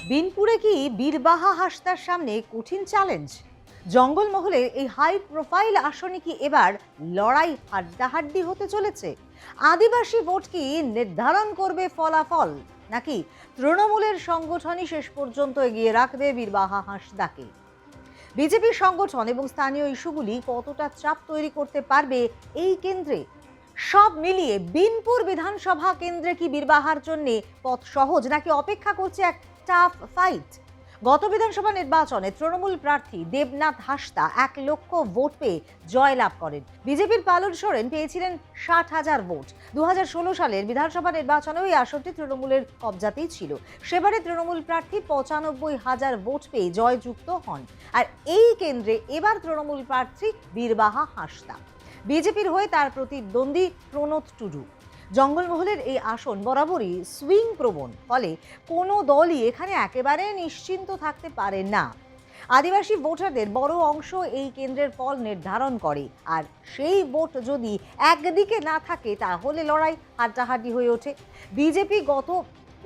বিনপুরে কি বীরবাহা হাসদার সামনে কঠিন চ্যালেঞ্জ? জঙ্গলমহলের এই হাই প্রোফাইল আসনে কি এবার লড়াই হাড্ডাহাড্ডি হতে চলেছে? আদিবাসী ভোট কি নির্ধারণ করবে ফলাফল, নাকি তৃণমূলের সংগঠনই শেষ পর্যন্ত এগিয়ে রাখবে বীরবাহা হাসদাকে? বিজেপির সংগঠন এবং স্থানীয় ইস্যুগুলি কতটা চাপ তৈরি করতে পারবে এই কেন্দ্রে? সব মিলিয়ে বিনপুর বিধানসভা কেন্দ্রে কি বীরবাহার জন্য পথ সহজ, নাকি অপেক্ষা করছে এক টাফ ফাইট? গত বিধানসভা নির্বাচনে তৃণমূল প্রার্থী দেবনাথ হাসদা 1 লক্ষ ভোট পেয়ে জয়লাভ করেন। বিজেপির পালন সোরেন পেয়েছিলেন 60,000 ভোট। 2016 সালের বিধানসভা নির্বাচনেও এই আসনটি তৃণমূলের কবজাতেই ছিল। সেবারে তৃণমূল প্রার্থী 95,000 ভোট পেয়ে জয়যুক্ত হন। আর এই কেন্দ্রে এবার তৃণমূল প্রার্থী বীরবাহা হাসদা। বিজেপির হয়ে তার প্রতিদ্বন্দ্বী প্রণত টুডু। জঙ্গলমহলের এই আসন বরাবরই সুইং প্রবণ, ফলে কোনো দলই এখানে একেবারে নিশ্চিন্ত থাকতে পারে না। আদিবাসী ভোটারদের বড় অংশ এই কেন্দ্রের ফল নির্ধারণ করে, আর সেই ভোট যদি একদিকে না থাকে তাহলে লড়াই হাড্ডাহাড্ডি হয়ে ওঠে। বিজেপি গত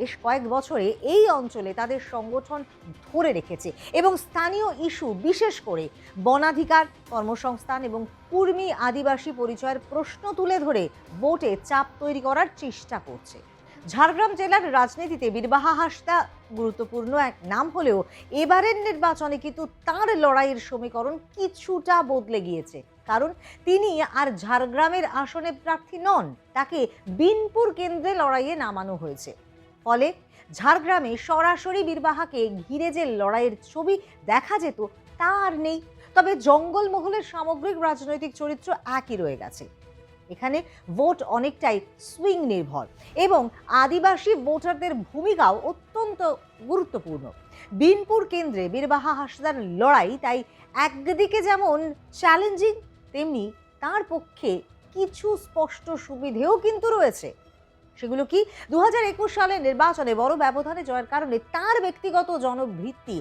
বেশ কয়েক বছরে এই অঞ্চলে তাদের সংগঠন ধরে রেখেছে এবং স্থানীয় ইস্যু, বিশেষ করে বনাধিকার, কর্মসংস্থান এবং কুর্মী আদিবাসী পরিচয়ের প্রশ্ন তুলে ধরে ভোটে চাপ তৈরি করার চেষ্টা করছে। ঝাড়গ্রাম জেলার রাজনীতিতে বীরবাহা হাসদা গুরুত্বপূর্ণ এক নাম হলেও এবারের নির্বাচনে কিন্তু তার লড়াইয়ের সমীকরণ কিছুটা বদলে গিয়েছে। কারণ তিনি আর ঝাড়গ্রামের আসনে প্রার্থী নন, তাকে বিনপুর কেন্দ্রে লড়াইয়ে নামানো হয়েছে। ফলে ঝাড়গ্রামে সরাসরি বীরবাহাকে ঘিরে যে লড়াইয়ের ছবি দেখা যেত তা আর নেই। তবে জঙ্গলমহলের সামগ্রিক রাজনৈতিক চরিত্র একই রয়ে গেছে। এখানে ভোট অনেকটাই সুইং নির্ভর এবং আদিবাসী ভোটারদের ভূমিকাও অত্যন্ত গুরুত্বপূর্ণ। বিনপুর কেন্দ্রে বীরবাহা হাসদার লড়াই তাই একদিকে যেমন চ্যালেঞ্জিং, তেমনি তার পক্ষে কিছু স্পষ্ট সুবিধেও কিন্তু রয়েছে। সেগুলো কি? 2021 সালের নির্বাচনে বড় ব্যবধানে জয়ের কারণে তার ব্যক্তিগত জনভিত্তি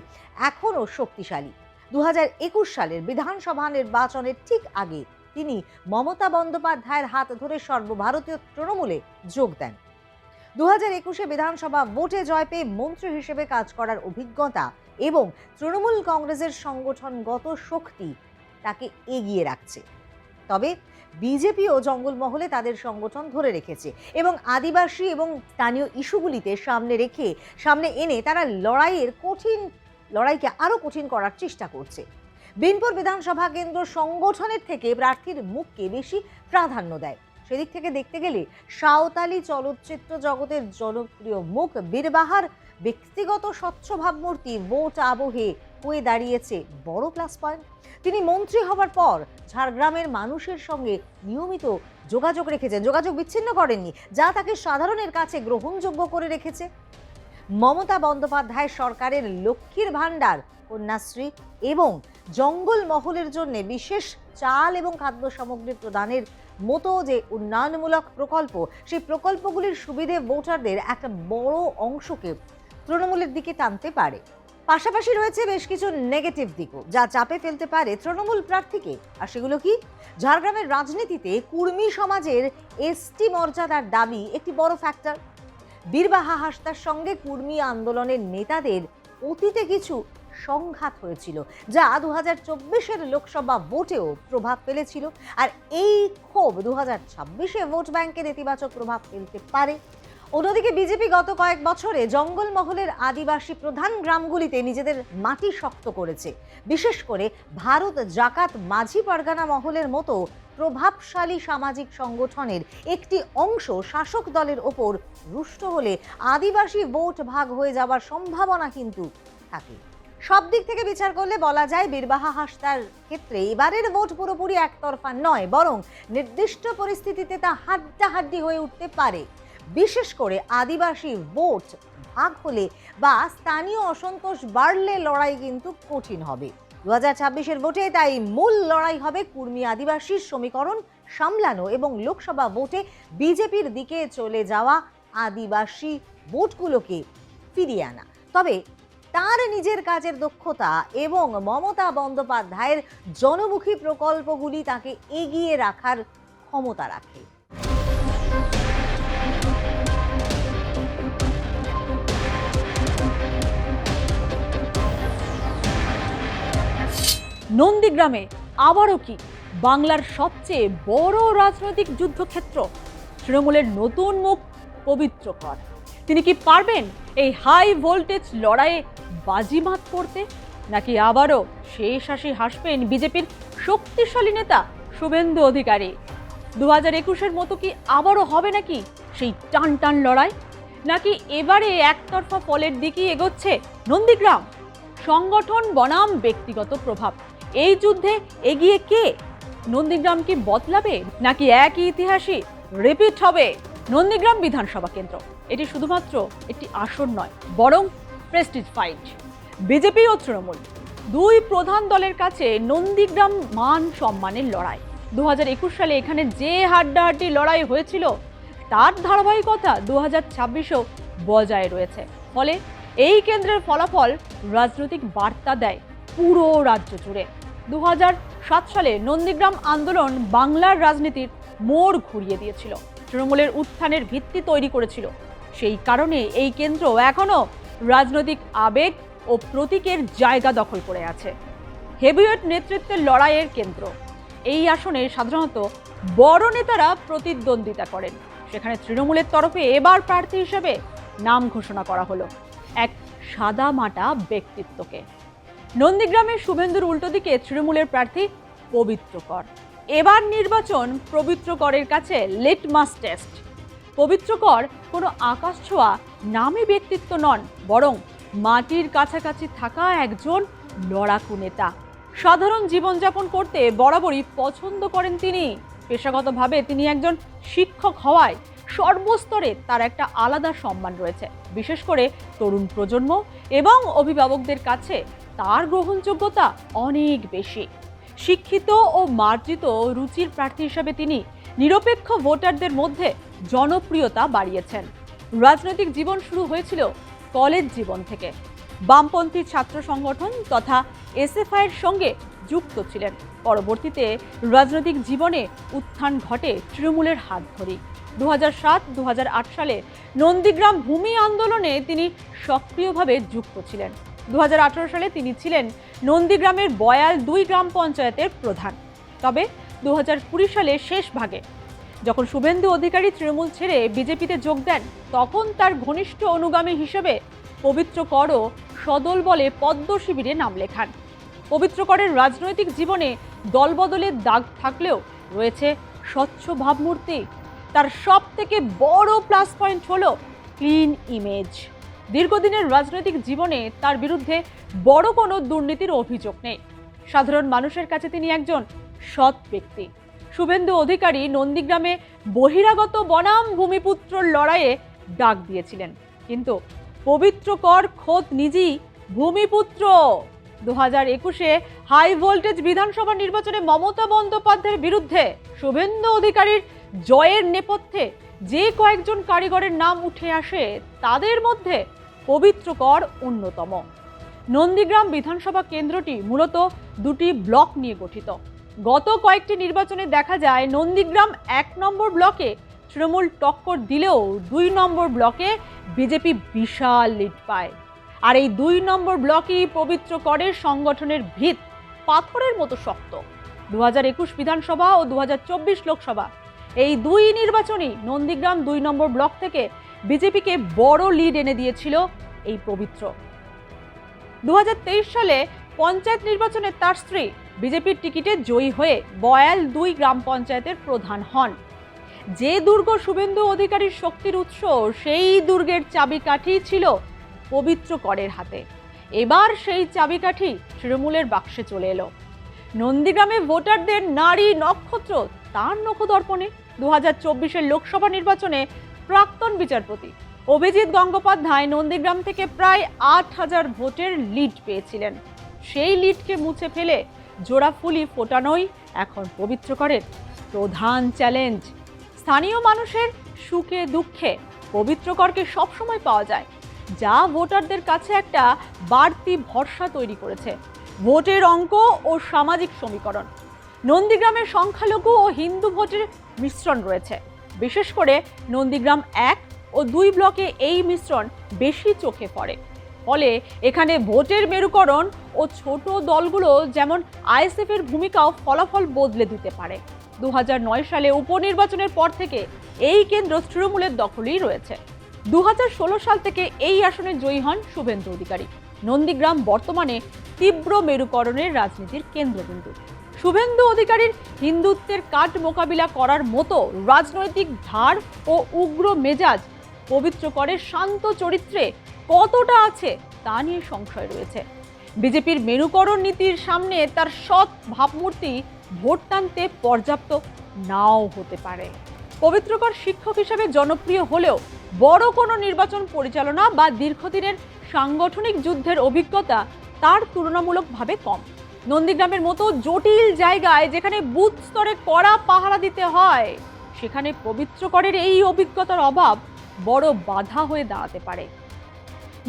এখনও শক্তিশালী। 2021 সালের বিধানসভা নির্বাচনের ঠিক আগে তিনি মমতা বন্দ্যোপাধ্যায়ের হাত ধরে সর্বভারতীয় তৃণমূলে যোগ দেন। 2021 বিধানসভা ভোটে জয় পেয়ে মন্ত্রী হিসেবে কাজ করার অভিজ্ঞতা এবং তৃণমূল কংগ্রেসের সংগঠনগত শক্তি তাকে এগিয়ে রাখছে। তবে বিজেপিও জঙ্গলমহলে তাদের সংগঠন ধরে রেখেছে এবং আদিবাসী এবং স্থানীয় ইস্যুগুলিতে সামনে এনে তারা লড়াইকে আরো কঠিন করার চেষ্টা করছে। বিনপুর বিধানসভা কেন্দ্র সংগঠনের থেকে প্রার্থীর মুখকে বেশি প্রাধান্য দেয়। সেদিক থেকে দেখতে গেলে সাঁওতালি চলচ্চিত্র জগতের জনপ্রিয় মুখ বীরবাহার ব্যক্তিগত স্বচ্ছ ভাবমূর্তি ভোট আবহে হয়ে দাঁড়িয়েছে বড় প্লাস পয়েন্ট। তিনি মন্ত্রী হবার পর ঝাড়গ্রামের মানুষের সঙ্গে নিয়মিত যোগাযোগ রেখেছেন, যোগাযোগ বিচ্ছিন্ন করেননি, যা তাকে সাধারণের কাছে গ্রহণযোগ্য করে রেখেছে। মমতা বন্দ্যোপাধ্যায় সরকারের লক্ষ্মীর ভাণ্ডার, কন্যাশ্রী এবং জঙ্গলমহলের জন্য বিশেষ চাল এবং খাদ্য সামগ্রী প্রদানের মতো যে উন্নয়নমূলক প্রকল্প, সেই প্রকল্পগুলির সুবিধে ভোটারদের একটা বড় অংশকে তৃণমূলের দিকে টানতে পারে। পাশাপাশি রয়েছে বেশ কিছু নেগেটিভ দিকও, যা চাপে ফেলতে পারে তৃণমূল প্রার্থীকে। আর সেগুলো কি? ঝাড়গ্রামের রাজনীতিতে কুর্মী সমাজের এসটি মর্যাদার দাবি একটি বড় ফ্যাক্টর। বীরবাহা হাসদার সঙ্গে কুর্মী আন্দোলনের নেতাদের অতীতে কিছু সংঘাত হয়েছিল, যা 2024 লোকসভা ভোটেও প্রভাব ফেলেছিল। আর এই ক্ষোভ 2026 ভোট ব্যাংকের নেতিবাচক প্রভাব ফেলতে পারে। অন্যদিকে বিজেপি গত কয়েক বছরে জঙ্গলমহলের আদিবাসী প্রধান গ্রামগুলিতে নিজেদের মাটি শক্ত করেছে। বিশেষ করে ভারত জাকাত মাঝি পারগানা মহলের মতো প্রভাবশালী সামাজিক সংগঠনের একটি অংশ শাসক দলের ওপর রুষ্ট হলে আদিবাসী ভোট ভাগ হয়ে যাওয়ার সম্ভাবনা কিন্তু থাকে। সব দিক থেকে বিচার করলে বলা যায় বীরবাহা হাসদার ক্ষেত্রে এবারের ভোট পুরোপুরি একতরফা নয়, বরং নির্দিষ্ট পরিস্থিতিতে তা হাড্ডাহাড্ডি হয়ে উঠতে পারে। বিশেষ করে আদিবাসী ভোট ভাগ হলে বা স্থানীয় অসন্তোষ বাড়লে লড়াই কিন্তু কঠিন হবে। 2026 ভোটে তাই মূল লড়াই হবে কুর্মী আদিবাসীর সমীকরণ সামলানো এবং লোকসভা ভোটে বিজেপির দিকে চলে যাওয়া আদিবাসী ভোটগুলোকে ফিরিয়ে আনা। তবে তার নিজের কাজের দক্ষতা এবং মমতা বন্দ্যোপাধ্যায়ের জনমুখী প্রকল্পগুলি তাকে এগিয়ে রাখার ক্ষমতা রাখে। নন্দীগ্রামে আবারও কি বাংলার সবচেয়ে বড় রাজনৈতিক যুদ্ধক্ষেত্র? তৃণমূলের নতুন মুখ পবিত্র কর, তিনি কি পারবেন এই হাই ভোল্টেজ লড়াইয়ে বাজিমাত করতে, নাকি আবারও শেষ হাসি হাসবেন বিজেপির শক্তিশালী নেতা শুভেন্দু অধিকারী? 2021-এর মতো কি আবারও হবে নাকি সেই টান টান লড়াই, নাকি এবারে একতরফা ফলের দিকেই এগোচ্ছে নন্দীগ্রাম? সংগঠন বনাম ব্যক্তিগত প্রভাব, এই যুদ্ধে এগিয়ে কে? নন্দীগ্রাম কি বদলাবে, নাকি একই ইতিহাসই রিপিট হবে? নন্দীগ্রাম বিধানসভা কেন্দ্র এটি শুধুমাত্র একটি আসন নয়, বরং প্রেস্টিজ ফাইট। বিজেপি ও তৃণমূল দুই প্রধান দলের কাছে নন্দীগ্রাম মান সম্মানের লড়াই। 2021 সালে এখানে যে হাড্ডাহাড্ডি লড়াই হয়েছিল তার ধারাবাহিকতা 2026-এও বজায় রয়েছে। ফলে এই কেন্দ্রের ফলাফল রাজনৈতিক বার্তা দেয় পুরো রাজ্য জুড়ে। 2007 সালে নন্দীগ্রাম আন্দোলন বাংলার রাজনীতির মোড় ঘুরিয়ে দিয়েছিল, তৃণমূলের উত্থানের ভিত্তি তৈরি করেছিল। সেই কারণে এই কেন্দ্র এখনো রাজনৈতিক আবেগ ও প্রতীকের জায়গা দখল করে আছে। হেভিওয়েট নেতৃত্বের লড়াইয়ের কেন্দ্র। এই আসনে সাধারণত বড় নেতারা প্রতিদ্বন্দ্বিতা করেন। সেখানে তৃণমূলের তরফে এবার প্রার্থী হিসেবে নাম ঘোষণা করা হলো এক সাদামাটা ব্যক্তিত্বকে। নন্দীগ্রামের শুভেন্দুর উল্টো দিকে তৃণমূলের প্রার্থী পবিত্র কর। এবার নির্বাচন পবিত্র করের কাছে লিটমাস টেস্ট। পবিত্র কর কোনো আকাশ ছোঁয়া নামী ব্যক্তিত্ব নন, বরং মাটির কাছাকাছি থাকা একজন লড়াকু নেতা। সাধারণ জীবনযাপন করতে বরাবরই পছন্দ করেন তিনি। পেশাগতভাবে তিনি একজন শিক্ষক হওয়ায় সর্বস্তরে তার একটা আলাদা সম্মান রয়েছে। বিশেষ করে তরুণ প্রজন্ম এবং অভিভাবকদের কাছে তার গ্রহণযোগ্যতা অনেক বেশি। শিক্ষিত ও মার্জিত রুচির প্রার্থী হিসেবে তিনি নিরপেক্ষ ভোটারদের মধ্যে জনপ্রিয়তা বাড়িয়েছেন। রাজনৈতিক জীবন শুরু হয়েছিল কলেজ জীবন থেকে। বামপন্থী ছাত্র সংগঠন তথা এসএফআইয়ের সঙ্গে যুক্ত ছিলেন। পরবর্তীতে রাজনৈতিক জীবনে উত্থান ঘটে তৃণমূলের হাত ধরেই। 2007-2008 সালে নন্দীগ্রাম ভূমি আন্দোলনে তিনি সক্রিয়ভাবে যুক্ত ছিলেন। 2018 সালে তিনি ছিলেন নন্দীগ্রামের বয়াল 2 গ্রাম পঞ্চায়েতের প্রধান। তবে 2020 সালে শেষ ভাগে যখন শুভেন্দু অধিকারী তৃণমূল ছেড়ে বিজেপিতে যোগ দেন, তখন তার ঘনিষ্ঠ অনুগামী হিসেবে পবিত্র করও সদল বলে পদ্ম শিবিরে নাম লেখান। পবিত্র করের রাজনৈতিক জীবনে দলবদলের দাগ থাকলেও রয়েছে স্বচ্ছ ভাবমূর্তি। তার সব থেকে বড় প্লাস পয়েন্ট হলো ক্লিন ইমেজ। দীর্ঘদিনের রাজনৈতিক জীবনে তার বিরুদ্ধে বড় কোনো দুর্নীতির অভিযোগ নেই। সাধারণ মানুষের কাছে তিনি একজন সৎ ব্যক্তি। শুভেন্দু অধিকারী নন্দীগ্রামে বহিরাগত বনাম ভূমিপুত্রর লড়াইয়ে ডাক দিয়েছিলেন, কিন্তু পবিত্র কর খোদ নিজেই ভূমিপুত্র। 2021-এ হাই ভোল্টেজ বিধানসভা নির্বাচনে মমতা বন্দ্যোপাধ্যায়ের বিরুদ্ধে শুভেন্দু অধিকারীর জয়ের নেপথ্যে যে কয়েকজন কারিগরের নাম উঠে আসে তাদের মধ্যে পবিত্র কর অন্যতম। নন্দীগ্রাম বিধানসভা কেন্দ্রটি মূলত 2টি ব্লক নিয়ে গঠিত। গত কয়েকটি নির্বাচনে দেখা যায় নন্দীগ্রাম 1 নম্বর ব্লকে তৃণমূল টক্কর দিলেও 2 নম্বর ব্লকে বিজেপি বিশাল লিড পায়। আর এই 2 নম্বর ব্লকই পবিত্র করের সংগঠনের ভিত পাথরের মতো শক্ত। 2021 বিধানসভা ও 2024 লোকসভা এই 2 নির্বাচনই নন্দীগ্রাম 2 নম্বর ব্লক থেকে বিজেপিকে বড় লিড এনে দিয়েছিল এই পবিত্র। 2023 সালে পঞ্চায়েত নির্বাচনে তার স্ত্রী বিজেপির টিকিটে জয়ী হয়ে বয়াল 2 গ্রাম পঞ্চায়েতের প্রধান হন। যে দুর্গ শুভেন্দু অধিকারীর শক্তির উৎস, সেই দুর্গের চাবিকাঠি ছিল পবিত্র করের হাতে। এবার সেই চাবিকাঠি তৃণমূলের বাক্সে চলে এলো। নন্দীগ্রামে ভোটারদের নারী নক্ষত্র তার নখদর্পণে। 2024-এর লোকসভা নির্বাচনে প্রাক্তন বিচারপতি অভিজিৎ গঙ্গোপাধ্যায় নন্দীগ্রাম থেকে প্রায় 8000 ভোটের লিড পেয়েছিলেন। সেই লিডকে মুছে ফেলে জোড়াফুলি ফোটানোই এখন পবিত্র করের প্রধান চ্যালেঞ্জ। স্থানীয় মানুষের সুখে দুঃখে পবিত্র করকে সবসময় পাওয়া যায়, যা ভোটারদের কাছে একটা বাড়তি ভরসা তৈরি করেছে। ভোটের অঙ্ক ও সামাজিক সমীকরণ। নন্দীগ্রামের সংখ্যালঘু ও হিন্দু ভোটের মিশ্রণ রয়েছে। বিশেষ করে নন্দীগ্রাম 1 ও 2 ব্লকে এই মিশ্রণ বেশি চোখে পড়ে। ফলে এখানে ভোটের মেরুকরণ ও ছোট দলগুলো যেমন আইএসএফ এর ভূমিকাও ফলাফল বদলে দিতে পারে। 2009 সালে উপনির্বাচনের পর থেকে এই কেন্দ্র তৃণমূলের দখলেই রয়েছে। 2016 সাল থেকে এই আসনে জয়ী হন শুভেন্দু অধিকারী। নন্দীগ্রাম বর্তমানে তীব্র মেরুকরণের রাজনীতির কেন্দ্রবিন্দু। শুভেন্দু অধিকারীর হিন্দুত্বের কাট মোকাবিলা করার মতো রাজনৈতিক ধার ও উগ্র মেজাজ পবিত্রকরের শান্ত চরিত্রে কতটা আছে তা নিয়ে সংশয় রয়েছে। বিজেপির মেরুকরণ নীতির সামনে তার সৎ ভাবমূর্তি ভোট টানতে পর্যাপ্ত নাও হতে পারে। পবিত্রকর শিক্ষক হিসেবে জনপ্রিয় হলেও বড় কোনো নির্বাচন পরিচালনা বা দীর্ঘদিনের সাংগঠনিক যুদ্ধের অভিজ্ঞতা তার তুলনামূলকভাবে কম। নন্দীগ্রামের মতো জটিল জায়গায় যেখানে বুথ স্তরে কড়া পাহারা দিতে হয়, সেখানে পবিত্রকরের এই অভিজ্ঞতার অভাব বড় বাধা হয়ে দাঁড়াতে পারে।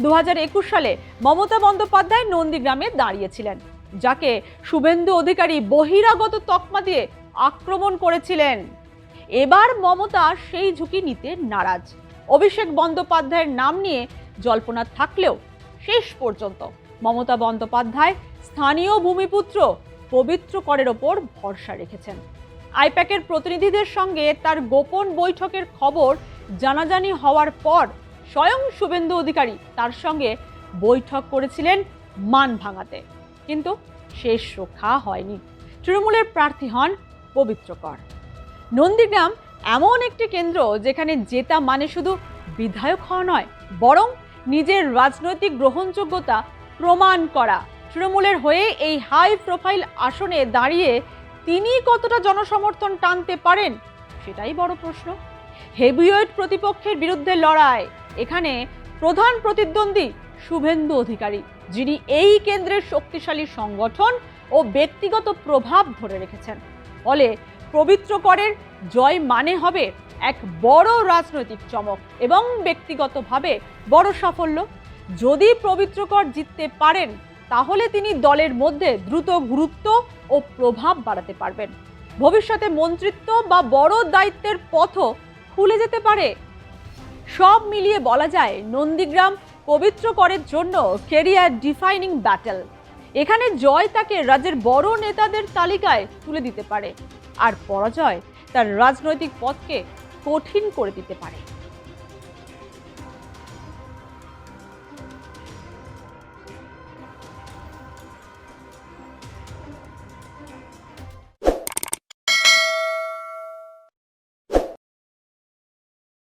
2021 সালে মমতা বন্দ্যোপাধ্যায় নন্দীগ্রামে দাঁড়িয়েছিলেন, যাকে শুভেন্দু অধিকারী বহিরাগত তকমা দিয়ে আক্রমণ করেছিলেন। এবার মমতা সেই ঝুঁকি নিতে নারাজ। অভিষেক বন্দ্যোপাধ্যায়ের নাম নিয়ে জল্পনা থাকলেও শেষ পর্যন্ত মমতা বন্দ্যোপাধ্যায় স্থানীয় ভূমিপুত্র পবিত্রকরের ওপর ভরসা রেখেছেন। আইপ্যাকের প্রতিনিধিদের সঙ্গে তার গোপন বৈঠকের খবর জানাজানি হওয়ার পর স্বয়ং শুভেন্দু অধিকারী তার সঙ্গে বৈঠক করেছিলেন মান ভাঙাতে, কিন্তু শেষ রক্ষা হয়নি। তৃণমূলের প্রার্থী হন পবিত্রকর। নন্দীগ্রাম এমন একটি কেন্দ্র যেখানে জেতা মানে শুধু বিধায়ক হওয়া নয়, বরং নিজের রাজনৈতিক গ্রহণযোগ্যতা প্রমাণ করা। তৃণমূলের হয়ে এই হাই প্রোফাইল আসনে দাঁড়িয়ে তিনি কতটা জনসমর্থন টানতে পারেন, সেটাই বড় প্রশ্ন। হেভিওয়েট প্রতিপক্ষের বিরুদ্ধে লড়াই, এখানে প্রধান প্রতিদ্বন্দ্বী শুভেন্দু অধিকারী, যিনি এই কেন্দ্রের শক্তিশালী সংগঠন ও ব্যক্তিগত প্রভাব ধরে রেখেছেন। ফলে পবিত্রকরের জয় মানে হবে এক বড় রাজনৈতিক চমক এবং ব্যক্তিগতভাবে বড় সাফল্য। যদি পবিত্রকর জিততে পারেন, তাহলে তিনি দলের মধ্যে দ্রুত গুরুত্ব ও প্রভাব বাড়াতে পারবেন। ভবিষ্যতে মন্ত্রিত্ব বা বড় দায়িত্বের পথও খুলে যেতে পারে। সব মিলিয়ে বলা যায়, নন্দীগ্রাম পবিত্রকরের জন্য ক্যারিয়ার ডিফাইনিং ব্যাটল। এখানে জয় তাকে রাজ্যের বড় নেতাদের তালিকায় তুলে দিতে পারে, আর পরাজয় তার রাজনৈতিক পথকে কঠিন করে দিতে পারে।